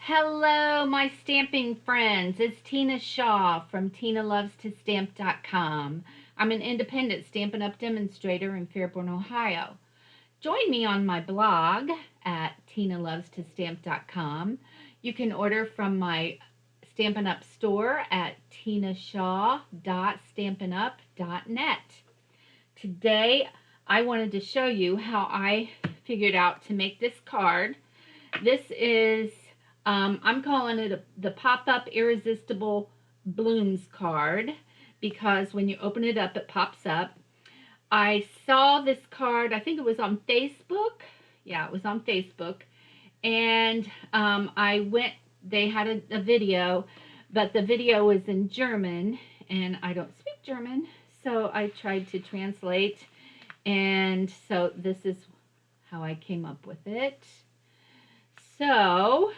Hello, my stamping friends. It's Tina Shaw from TinaLovesToStamp.com. I'm an independent Stampin' Up! Demonstrator in Fairborn, Ohio. Join me on my blog at TinaLovesToStamp.com. You can order from my Stampin' Up! Store at tinashaw.stampinup.net. Today, I wanted to show you how I figured out to make this card. This is I'm calling it the pop-up Irresistible Blooms card because when you open it up, it pops up. I saw this card, I think it was on Facebook. Yeah, it was on Facebook. And they had a video, but the video was in German, and I don't speak German, so I tried to translate. And so this is how I came up with it. So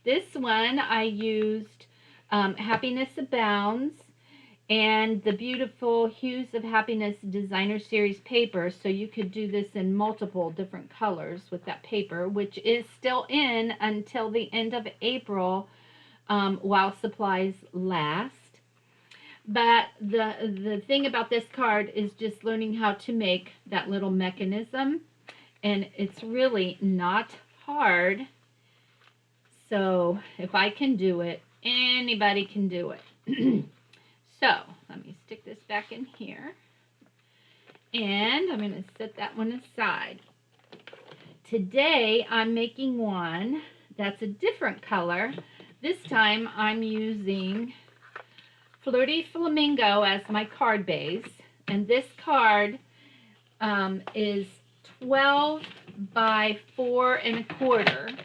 this one I used Happiness Abounds and the beautiful Hues of Happiness Designer Series paper, so you could do this in multiple different colors with that paper, which is still in until the end of April while supplies last. But the thing about this card is just learning how to make that little mechanism, and it's really not hard. So if I can do it, anybody can do it. So let me stick this back in here. And I'm going to set that one aside. Today I'm making one that's a different color. This time I'm using Flirty Flamingo as my card base. And this card is 12 by 4 1/4.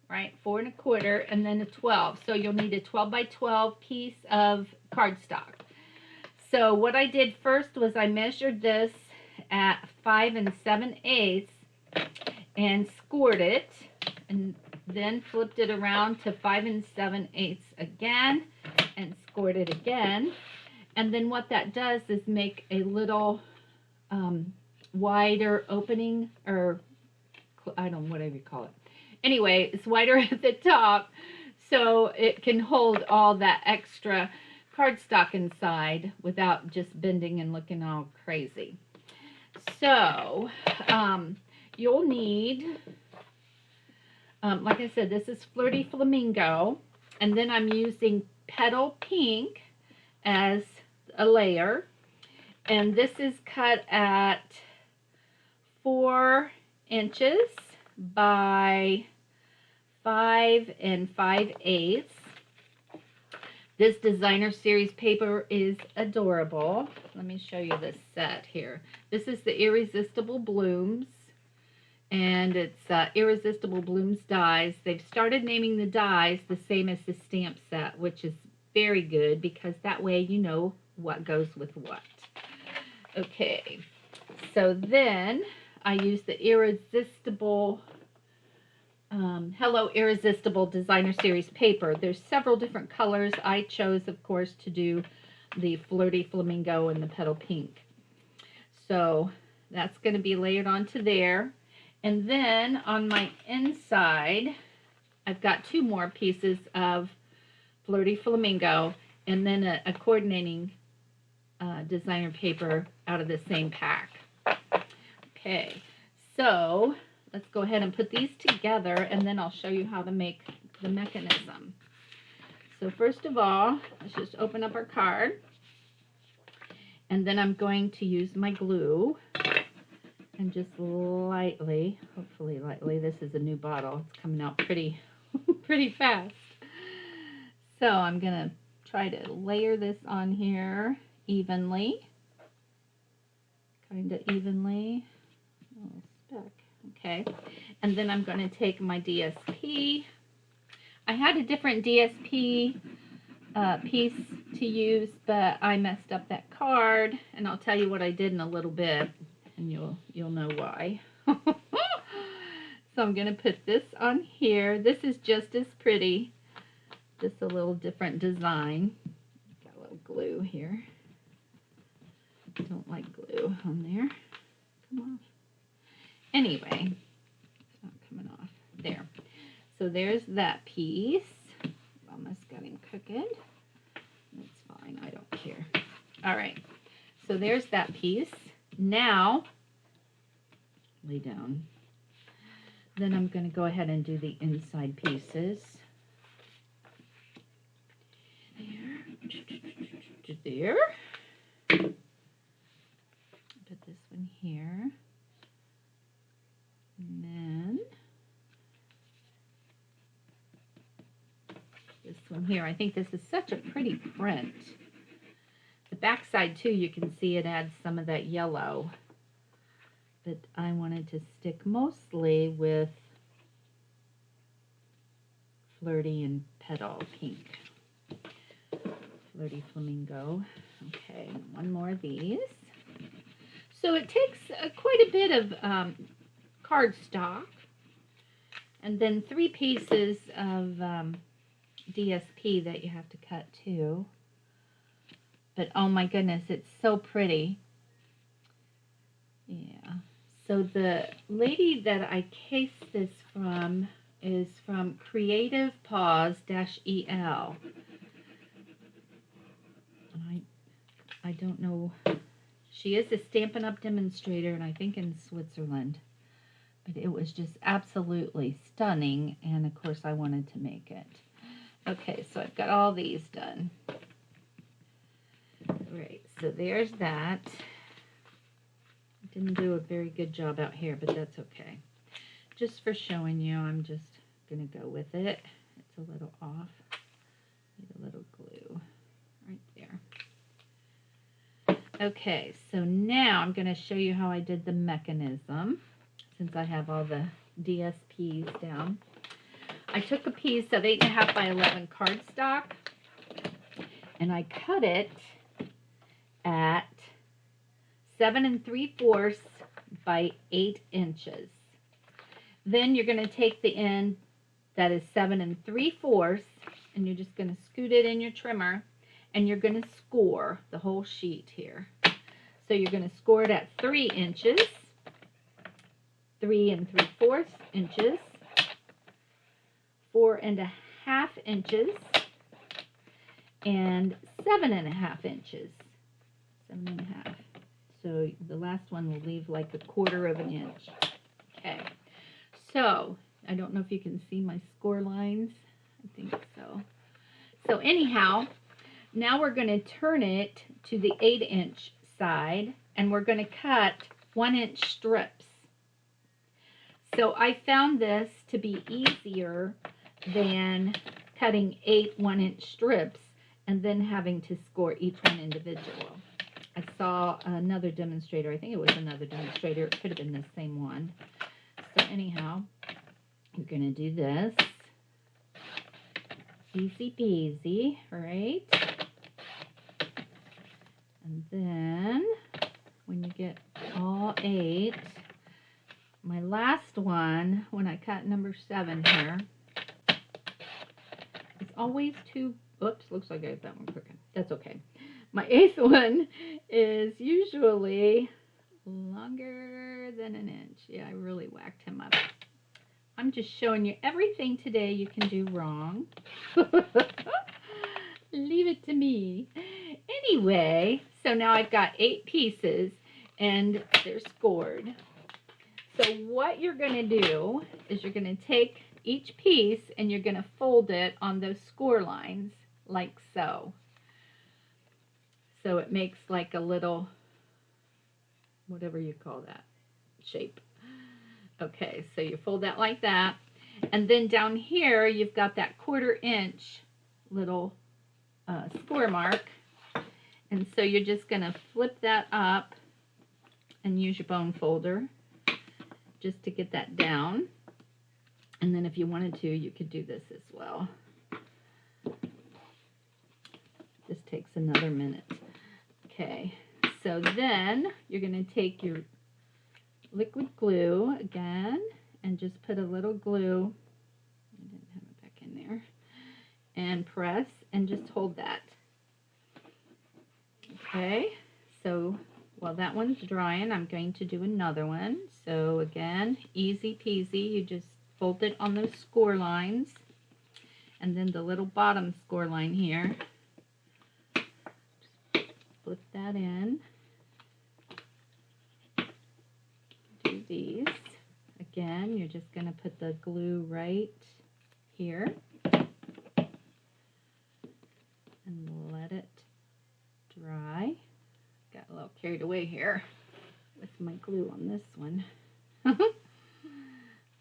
Right, 4 1/4, and then a 12. So you'll need a 12 by 12 piece of cardstock. So what I did first was I measured this at 5 7/8 and scored it, and then flipped it around to 5 7/8 again and scored it again. And then what that does is make a little wider opening, or I don't know, whatever you call it. Anyway, it's wider at the top, so it can hold all that extra cardstock inside without just bending and looking all crazy. So, you'll need, like I said, this is Flirty Flamingo, and then I'm using Petal Pink as a layer, and this is cut at 4 inches by 5 5/8. This designer series paper is adorable. Let me show you this set here. This is the Irresistible Blooms, and it's Irresistible Blooms dies. They've started naming the dies the same as the stamp set, which is very good because that way you know what goes with what. Okay, so then I use the Irresistible Hello Irresistible Designer Series paper. There's several different colors. I chose, of course, to do the Flirty Flamingo and the Petal Pink. So that's going to be layered onto there. And then on my inside, I've got 2 more pieces of Flirty Flamingo and then a coordinating designer paper out of the same pack. Okay, so let's go ahead and put these together, and then I'll show you how to make the mechanism. So first of all, let's just open up our card, and then I'm going to use my glue and just lightly, hopefully lightly, this is a new bottle, it's coming out pretty fast. So I'm going to try to layer this on here evenly, kind of evenly. A little stuck. Okay, and then I'm going to take my DSP. I had a different DSP piece to use, but I messed up that card, and I'll tell you what I did in a little bit, and you'll know why. So I'm going to put this on here. This is just as pretty, just a little different design. Got a little glue here. Don't like glue on there. Come on. Anyway, it's not coming off. There. So there's that piece. Almost got him crooked. That's fine, I don't care. All right, so there's that piece. Now, lay down. Then I'm going to go ahead and do the inside pieces. There. Put this one here. And then this one here. I think this is such a pretty print. The back side too, you can see it adds some of that yellow. But I wanted to stick mostly with Flirty and Petal Pink. Flirty Flamingo. Okay, one more of these. So it takes quite a bit of cardstock, and then 3 pieces of DSP that you have to cut too. But oh my goodness, it's so pretty. Yeah. So the lady that I cased this from is from Creative Paws-EL. I don't know. She is a Stampin' Up! Demonstrator, and I think in Switzerland. But it was just absolutely stunning, and of course I wanted to make it. Okay, so I've got all these done. Right, so there's that. Didn't do a very good job out here, but that's okay. Just for showing you, I'm just going to go with it. It's a little off. Need a little glue right there. Okay, so now I'm going to show you how I did the mechanism, since I have all the DSPs down. I took a piece of 8.5 by 11 cardstock, and I cut it at 7 3/4 by 8 inches. Then you're going to take the end that is 7 3/4, and you're just going to scoot it in your trimmer, and you're going to score the whole sheet here. So you're going to score it at 3 inches, 3 3/4 inches, 4 1/2 inches, and 7 1/2 inches. 7 1/2. So the last one will leave like 1/4 of an inch. Okay. So I don't know if you can see my score lines. I think so. So anyhow, now we're going to turn it to the 8-inch side, and we're going to cut 1-inch strips. So I found this to be easier than cutting 8 1-inch strips and then having to score each one individual. I saw another demonstrator. I think it was another demonstrator. It could have been the same one. So anyhow, you're going to do this. Easy peasy, right? And then when you get all 8, my last one, when I cut number 7 here, it's always too, oops, looks like I got that one crooked. That's okay. My 8th one is usually longer than an inch. Yeah, I really whacked him up. I'm just showing you everything today you can do wrong. Leave it to me. Anyway, so now I've got 8 pieces, and they're scored. So what you're going to do is you're going to take each piece and you're going to fold it on those score lines like so. So it makes like a little, whatever you call that, shape. Okay, so you fold that like that. And then down here, you've got that 1/4 inch little score mark. And so you're just going to flip that up and use your bone folder just to get that down. And then if you wanted to, you could do this as well. This takes another minute. Okay, so then you're going to take your liquid glue again and just put a little glue, I didn't have it back in there, and press and just hold that. Okay, so while that one's drying, I'm going to do another one. So again, easy peasy, you just fold it on those score lines, and then the little bottom score line here, flip that in, do these. Again, you're just going to put the glue right here and let it dry. Got a little carried away here with my glue on this one.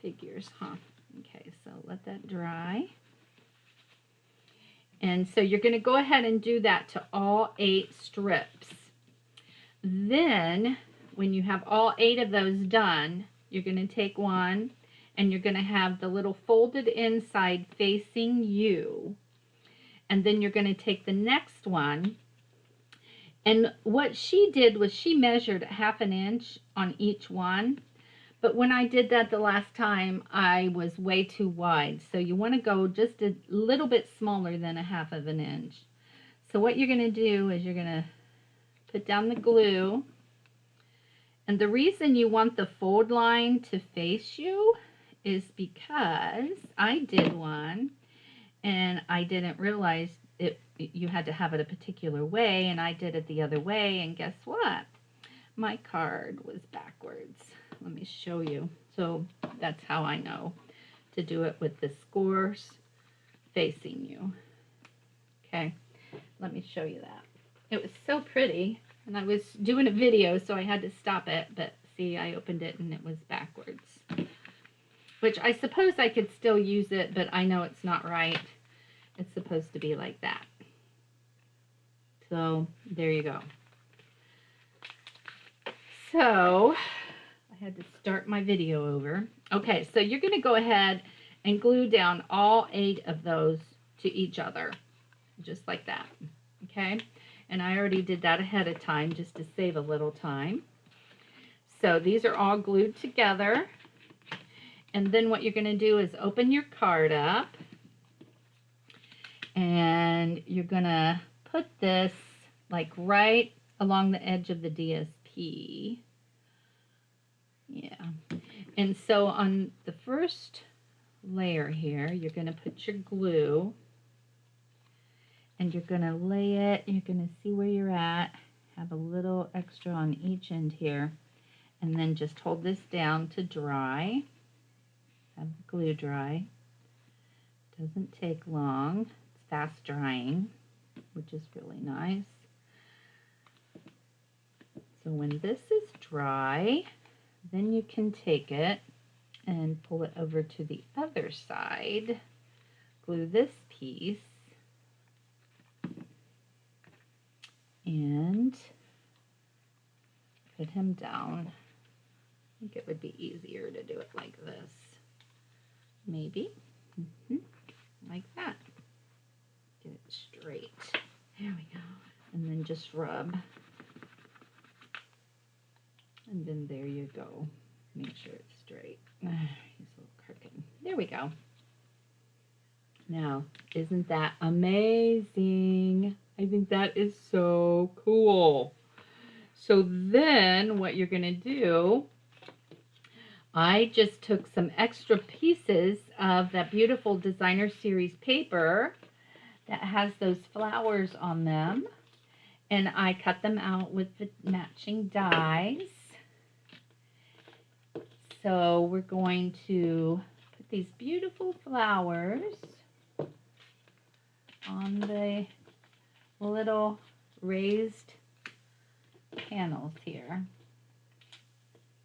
Figures, huh? Okay, so let that dry. And so you're going to go ahead and do that to all 8 strips. Then, when you have all 8 of those done, you're going to take one and you're going to have the little folded inside facing you. And then you're going to take the next one. And what she did was she measured 1/2 inch on each one. But when I did that the last time, I was way too wide. So you want to go just a little bit smaller than 1/2 inch. So what you're going to do is you're going to put down the glue. And the reason you want the fold line to face you is because I did one and I didn't realize you had to have it a particular way, and I did it the other way, and guess what? My card was backwards. Let me show you. So that's how I know to do it with the scores facing you. Okay, let me show you that. It was so pretty, and I was doing a video, so I had to stop it, but see, I opened it and it was backwards. Which I suppose I could still use it, but I know it's not right. It's supposed to be like that. So there you go. So I had to start my video over. Okay, so you're going to go ahead and glue down all 8 of those to each other, just like that. Okay, and I already did that ahead of time just to save a little time. So these are all glued together. And then what you're going to do is open your card up. And you're going to put this like right along the edge of the DSP. Yeah. And so on the first layer here, you're going to put your glue. And you're going to lay it. You're going to see where you're at. Have a little extra on each end here. And then just hold this down to dry. Have the glue dry. Doesn't take long. Fast drying, which is really nice. So when this is dry, then you can take it and pull it over to the other side. Glue this piece and put him down. I think it would be easier to do it like this. Maybe. Like that. Get it straight. There we go. And then just rub. And then there you go. Make sure it's straight. He's a little crooked. There we go. Now, isn't that amazing? I think that is so cool. So then what you're going to do, I just took some extra pieces of that beautiful designer series paper that has those flowers on them, and I cut them out with the matching dies. So we're going to put these beautiful flowers on the little raised panels here.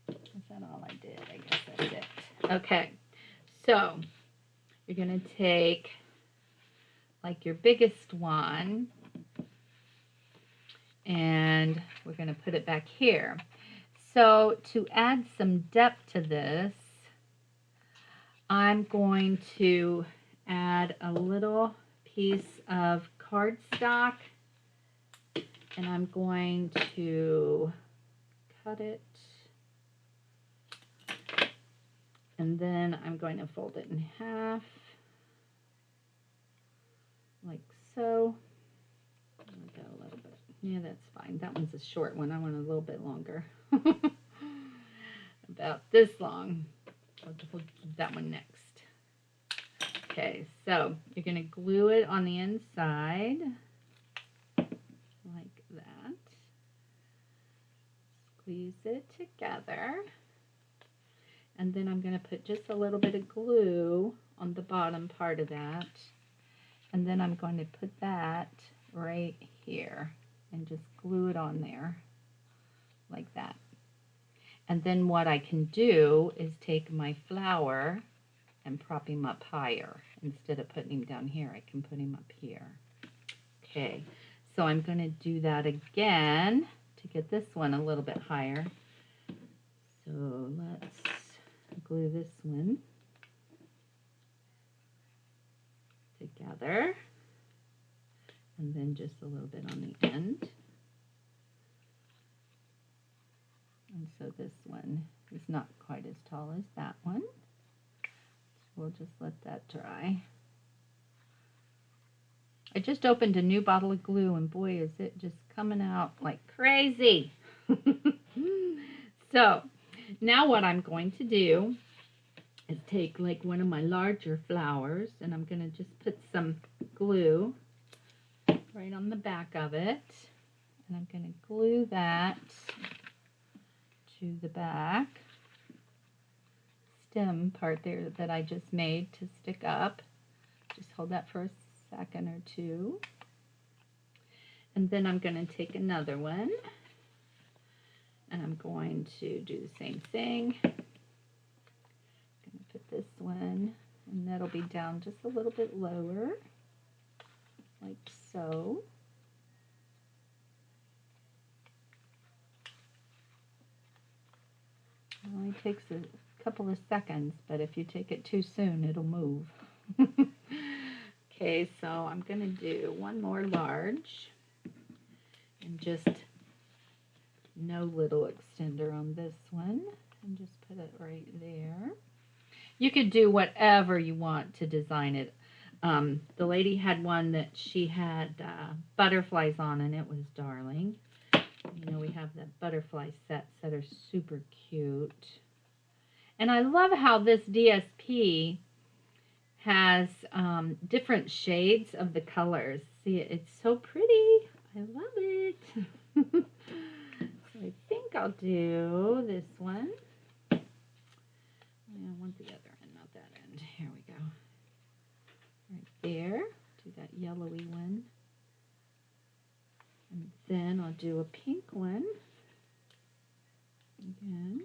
Is that all I did? I guess that's it. Okay, so you're going to take like your biggest one, and we're going to put it back here. So to add some depth to this, I'm going to add a little piece of cardstock, and I'm going to cut it, and then I'm going to fold it in half. Like so. I'll go a little bit. Yeah, that's fine. That one's a short one. I want a little bit longer. About this long. I'll do that one next. Okay, so you're going to glue it on the inside like that. Squeeze it together. And then I'm going to put just a little bit of glue on the bottom part of that. And then I'm going to put that right here and just glue it on there like that. And then what I can do is take my flower and prop him up higher. Instead of putting him down here, I can put him up here. Okay, so I'm going to do that again to get this one a little bit higher. So let's glue this one together. And then just a little bit on the end. And so this one is not quite as tall as that one. We'll just let that dry. I just opened a new bottle of glue, and boy, is it just coming out like crazy. So now what I'm going to do is take like one of my larger flowers, and I'm going to just put some glue right on the back of it. And I'm going to glue that to the back stem part there that I just made to stick up. Just hold that for a second or two. And then I'm going to take another one and I'm going to do the same thing. I'm going to put this one, and that'll be down just a little bit lower, like so. It only takes a couple of seconds, but if you take it too soon, it'll move. Okay, so I'm going to do one more large and just no little extender on this one, and just put it right there. You could do whatever you want to design it. The lady had one that she had butterflies on, and it was darling. You know, we have the butterfly sets that are super cute. And I love how this DSP has different shades of the colors. See, it's so pretty. I love it. So I think I'll do this one. I want the other end, not that end. Here we go. Right there. Do that yellowy one. And then I'll do a pink one. Again,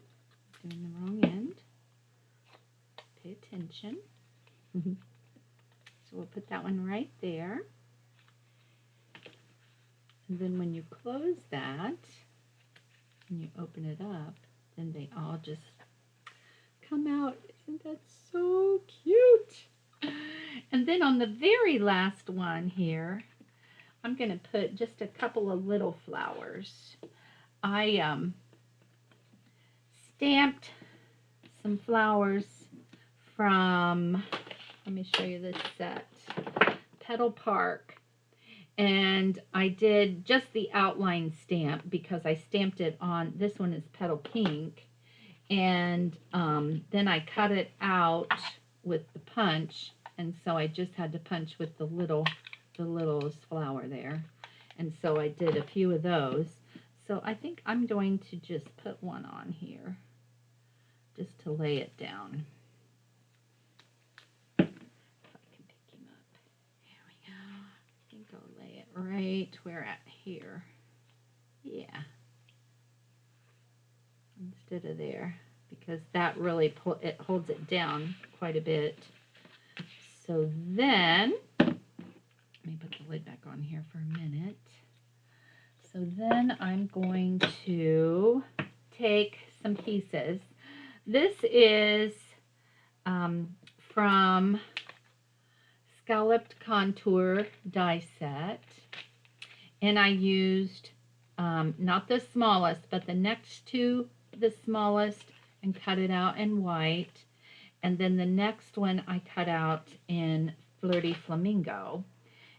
doing the wrong end. Pay attention. So we'll put that one right there. And then when you close that, and you open it up, then they all just come out. Isn't that so cute? And then on the very last one here, I'm going to put just a couple of little flowers. I stamped some flowers from, let me show you this set, Petal Park. And I did just the outline stamp because I stamped it on, this one is Petal Pink. And then I cut it out with the punch. And so I just had to punch with the littlest flower there. And so I did a few of those. So I think I'm going to just put one on here just to lay it down. If I can pick him up. Here we go. I think I'll lay it right where at here. Yeah. Instead of there, because that really it holds it down quite a bit. So then, let me put the lid back on here for a minute. So then I'm going to take some pieces. This is from Scalloped Contour die set. And I used not the smallest, but the next to the smallest, and cut it out in white. And then the next one I cut out in Flirty Flamingo.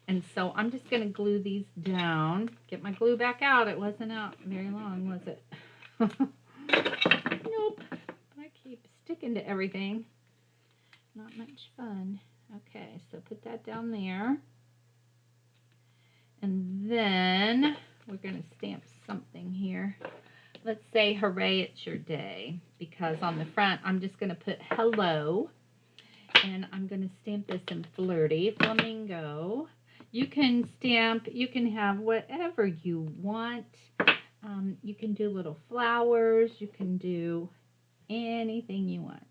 And so I'm just going to glue these down. Get my glue back out. It wasn't out very long, was it? Nope. I keep sticking to everything. Not much fun. Okay. so put that down there. And then we're going to stamp something here. Let's say, hooray, it's your day. Because on the front, I'm just going to put hello. And I'm going to stamp this in Flirty Flamingo. You can stamp, you can have whatever you want. You can do little flowers. You can do anything you want.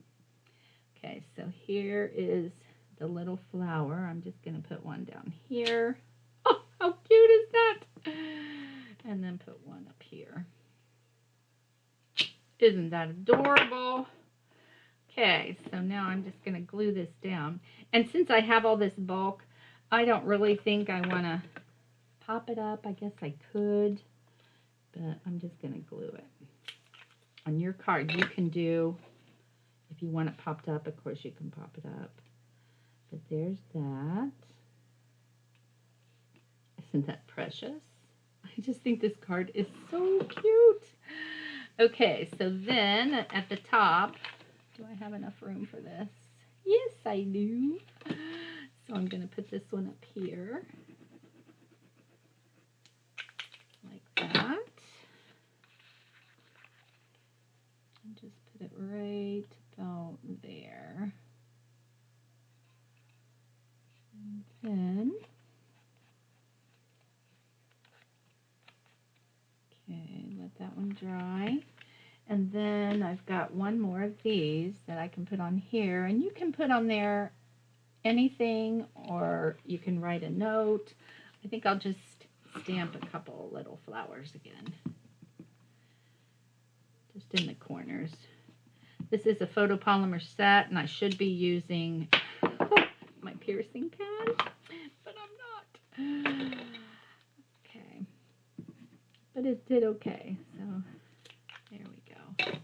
Okay, so here is the little flower. I'm just going to put one down here. Oh, how cute is that? And then put one up here. Isn't that adorable? Okay, so now I'm just going to glue this down. And since I have all this bulk, I don't really think I want to pop it up. I guess I could, but I'm just going to glue it. On your card, you can do, if you want it popped up, of course you can pop it up. But there's that. Isn't that precious? I just think this card is so cute. Okay, so then at the top, do I have enough room for this? Yes, I do. So I'm going to put this one up here. Like that. And just put it right about there. And then, okay, let that one dry. And then I've got one more of these that I can put on here. And you can put on there anything, or you can write a note. I think I'll just stamp a couple little flowers again. Just in the corners. This is a photopolymer set, and I should be using my piercing pen, but I'm not. Okay. But it did okay, so there we go.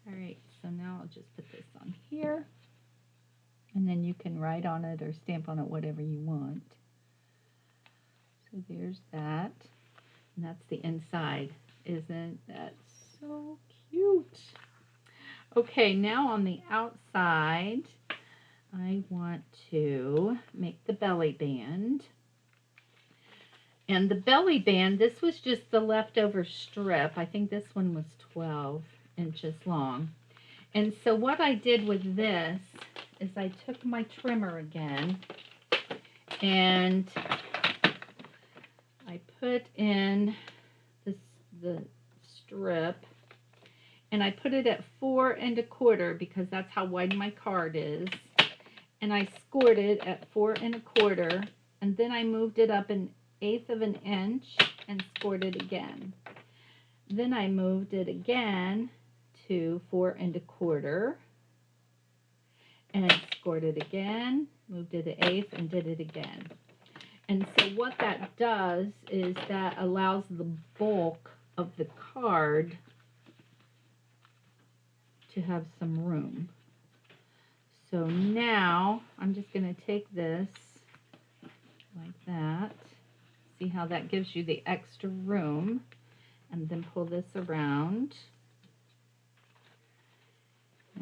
All right, so now I'll just put this on here, and then you can write on it or stamp on it whatever you want. So there's that, and that's the inside. Isn't that so cute? Okay, now on the outside, I want to make the belly band. And the belly band, this was just the leftover strip. I think this one was 12 inches long. And so what I did with this is I took my trimmer again and I put in the strip, and I put it at 4 1/4 because that's how wide my card is. And I scored it at 4 1/4, and then I moved it up 1/8 of an inch and scored it again. Then I moved it again to 4 1/4 and scored it again, moved it 1/8 and did it again. And so what that does is that allows the bulk of the card to have some room. So now I'm just going to take this like that. See how that gives you the extra room, and then pull this around.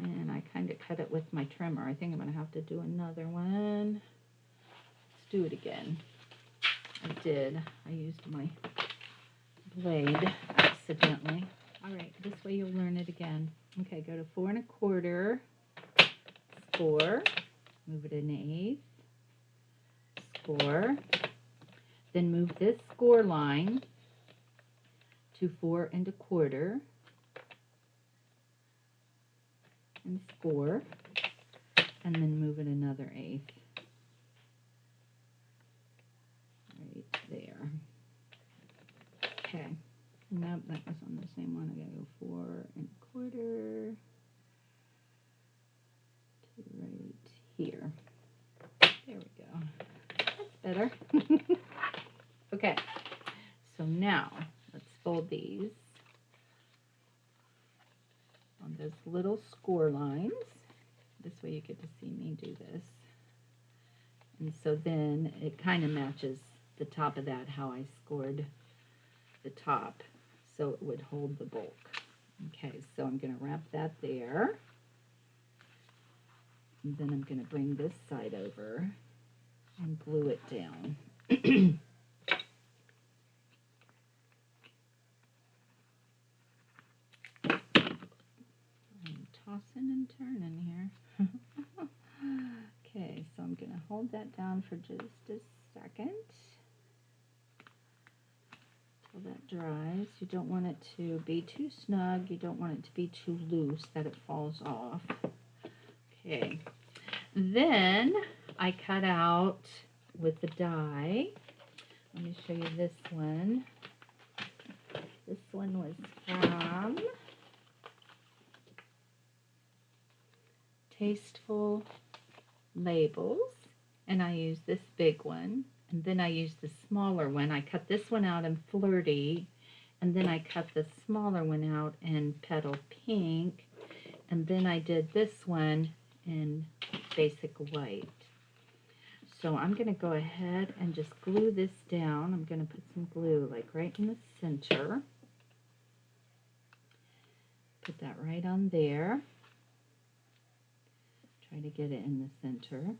And I kind of cut it with my trimmer. I think I'm going to have to do another one. Let's do it again. I did. I used my blade accidentally. All right, this way you'll learn it again. Okay, go to 4 1/4, score, move it 1/8, score, then move this score line to 4 1/4 and score, and then move it another 1/8 right there. Okay, nope, that was on the same one. I gotta go 4 1/4 to right here. There we go. That's better. Okay, so now let's fold these on those little score lines. This way you get to see me do this. And so then it kind of matches the top of that, how I scored the top, so it would hold the bulk. Okay, so I'm going to wrap that there. And then I'm going to bring this side over and glue it down. I'm tossing and turning here. Okay, so I'm going to hold that down for just a second till that dries. You don't want it to be too snug. You don't want it to be too loose that it falls off. Okay, then I cut out with the die. Let me show you this one. This one was from Tasteful Labels, and I used this big one, and then I used the smaller one. I cut this one out in Flirty, and then I cut the smaller one out in Petal Pink, and then I did this one in Basic White. So I'm going to go ahead and just glue this down. I'm going to put some glue like right in the center. Put that right on there. Try to get it in the center.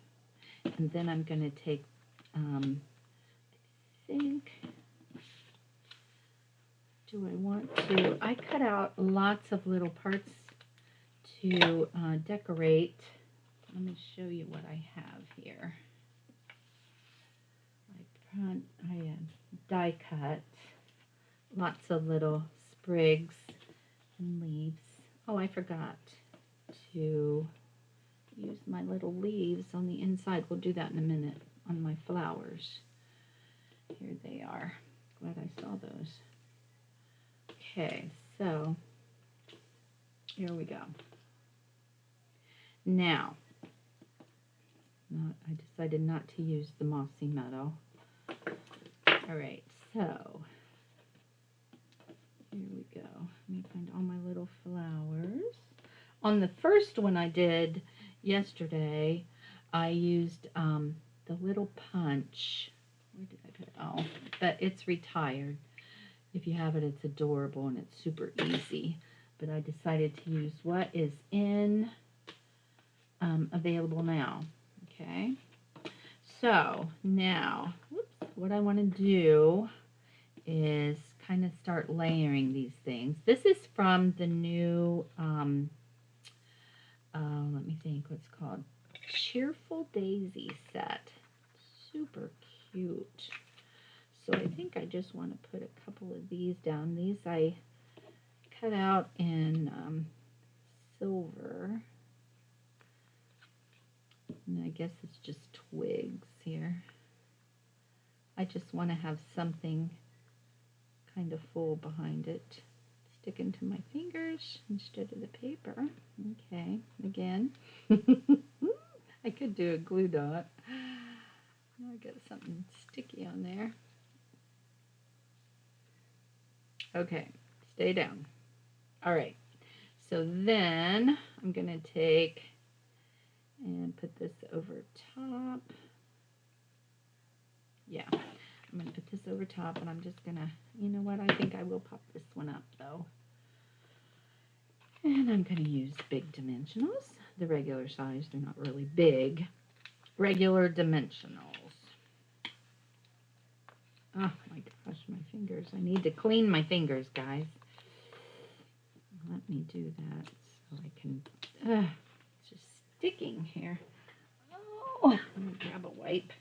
And then I'm going to take, I think, do I want to, I cut out lots of little parts to decorate. Let me show you what I have here. I die cut lots of little sprigs and leaves. Oh, I forgot to use my little leaves on the inside. We'll do that in a minute on my flowers. Here they are. Glad I saw those. Okay, so here we go. Now, I decided not to use the mossy meadow. All right, so here we go. Let me find all my little flowers. On the first one I did yesterday, I used the little punch. Where did I put it? Oh, but it's retired. If you have it, it's adorable and it's super easy. But I decided to use what is in available now. Okay. So now, what I want to do is kind of start layering these things. This is from the new, let me think what's called, Cheerful Daisy set. Super cute. So I think I just want to put a couple of these down. These I cut out in silver. And I guess it's just twigs here. I just want to have something kind of full behind it. Stick into my fingers instead of the paper. Okay, again. I could do a glue dot. I got something sticky on there. Okay, stay down. All right, so then I'm going to take and put this over top. Yeah, I'm going to put this over top, and I'm just going to, you know what, I think I will pop this one up, though. And I'm going to use big dimensionals. The regular size, they're not really big. Regular dimensionals. Oh, my gosh, my fingers. I need to clean my fingers, guys. Let me do that so I can... it's just sticking here. Oh, let me grab a wipe.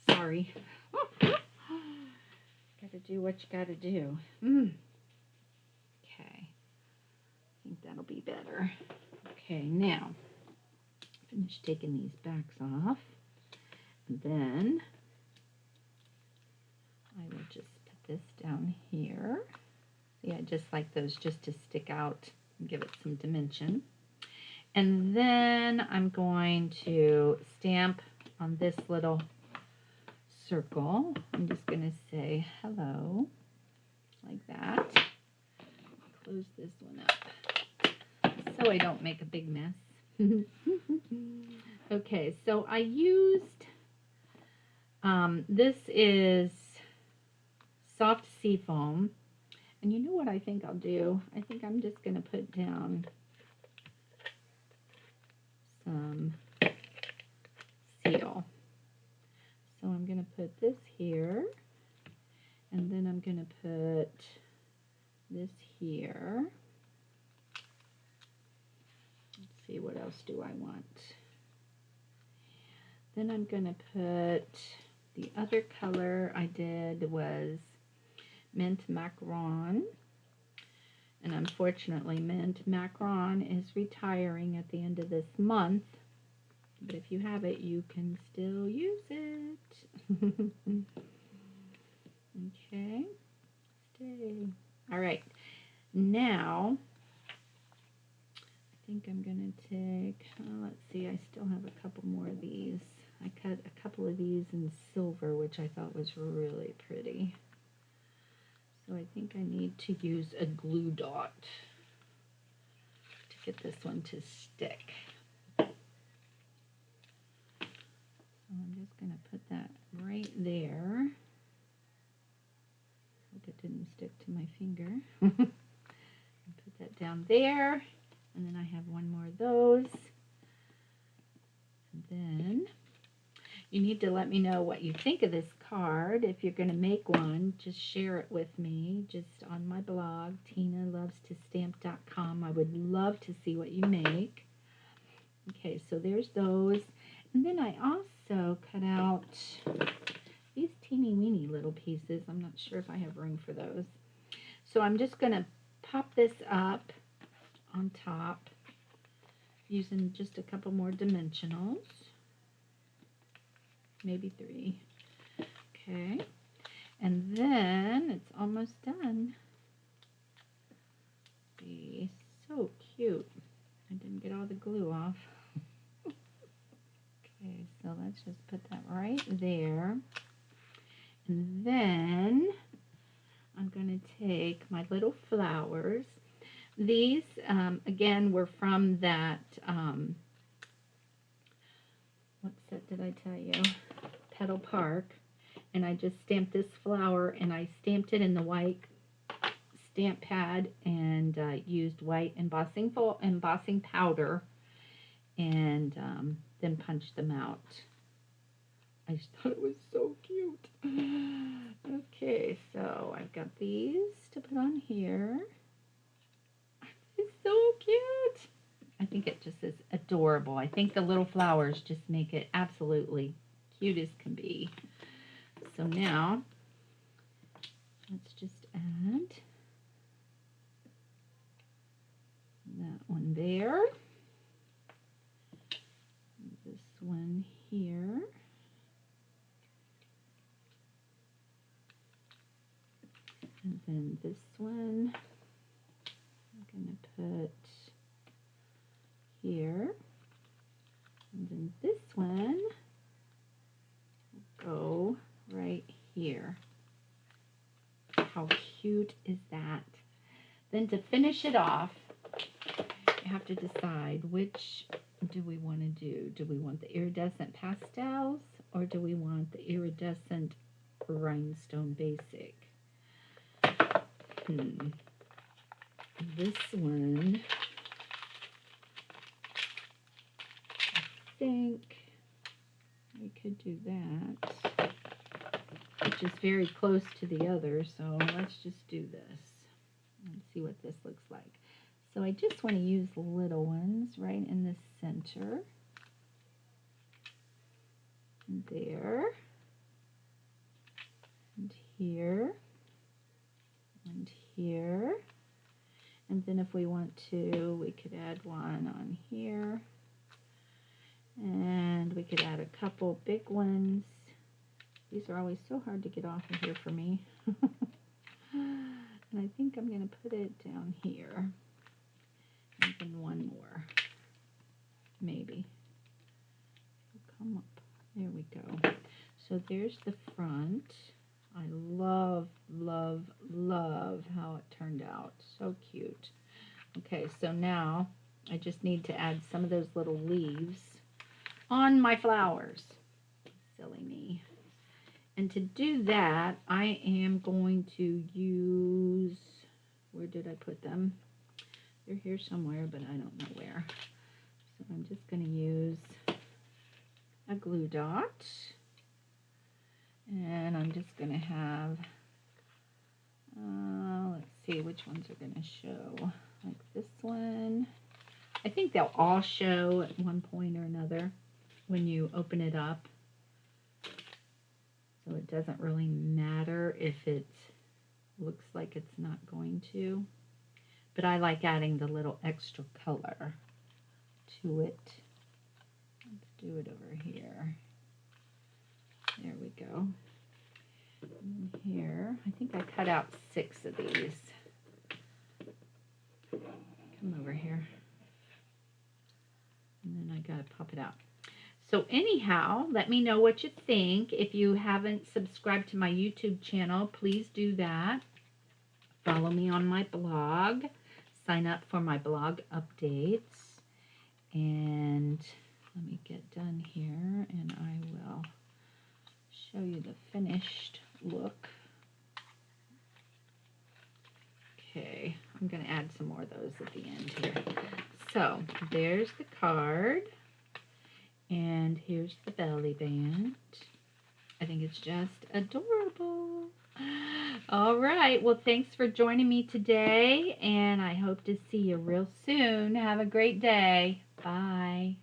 Sorry. Gotta do what you gotta do. Okay. I think that'll be better. Okay, now, finish taking these backs off. And then I will just put this down here. See, I just like those just to stick out and give it some dimension. And then I'm going to stamp on this little circle. I'm just going to say hello, like that. Close this one up so I don't make a big mess. Okay, so I used, this is soft seafoam. And you know what I think I'll do? I think I'm just going to put down some deal. So I'm going to put this here, and then I'm going to put this here. Let's see, what else do I want? Then I'm going to put, the other color I did was Mint Macaron. And unfortunately, Mint Macaron is retiring at the end of this month. But if you have it, you can still use it. Okay. Stay. All right. Now, I think I'm going to take, let's see, I still have a couple more of these. I cut a couple of these in silver, which I thought was really pretty. So I think I need to use a glue dot to get this one to stick. So I'm just going to put that right there. Hope it didn't stick to my finger. Put that down there. And then I have one more of those. And then you need to let me know what you think of this card. If you're going to make one, just share it with me. Just on my blog, TinaLovesToStamp.com. I would love to see what you make. Okay, so there's those. And then I also cut out these teeny weeny little pieces. I'm not sure if I have room for those. So I'm just going to pop this up on top using just a couple more dimensionals. Maybe 3. Okay. And then it's almost done. Be so cute. I didn't get all the glue off. Okay, so let's just put that right there. And then I'm going to take my little flowers. These, again, were from that, what set did I tell you? Petal Park. And I just stamped this flower, and I stamped it in the white stamp pad and used white embossing powder, and then punched them out. I just thought it was so cute. Okay, so I've got these to put on here. It's so cute. I think it just is adorable. I think the little flowers just make it absolutely cute as can be. So now, let's just add that one there. This one here. And then this one I'm going to put here. And then this one will go right here. How cute is that? Then to finish it off, you have to decide which do we want to do. Do we want the iridescent pastels, or do we want the iridescent rhinestone basic? This one, I think we could do that, which is very close to the other, so let's just do this and see what this looks like. So I just want to use little ones right in the center, and there, and here, and here. And then if we want to, we could add one on here. And we could add a couple big ones. These are always so hard to get off of here for me. And I think I'm going to put it down here. And then one more. Maybe. Come up. There we go. So there's the front. I love, love, love how it turned out. So cute. Okay, so now I just need to add some of those little leaves on my flowers. Silly me. And to do that, I am going to use, where did I put them? They're here somewhere, but I don't know where. So I'm just going to use a glue dot. And I'm just going to have, let's see which ones are going to show. Like this one. I think they'll all show at one point or another when you open it up. So it doesn't really matter if it looks like it's not going to. But I like adding the little extra color to it. Let's do it over here. There we go. And here, I think I cut out 6 of these. Come over here. And then I gotta pop it out. So anyhow, let me know what you think. If you haven't subscribed to my YouTube channel, please do that. Follow me on my blog. Sign up for my blog updates. And let me get done here and I will show you the finished look. Okay, I'm going to add some more of those at the end here. So there's the card. And here's the belly band. I think it's just adorable. All right. Well, thanks for joining me today. And I hope to see you real soon. Have a great day. Bye.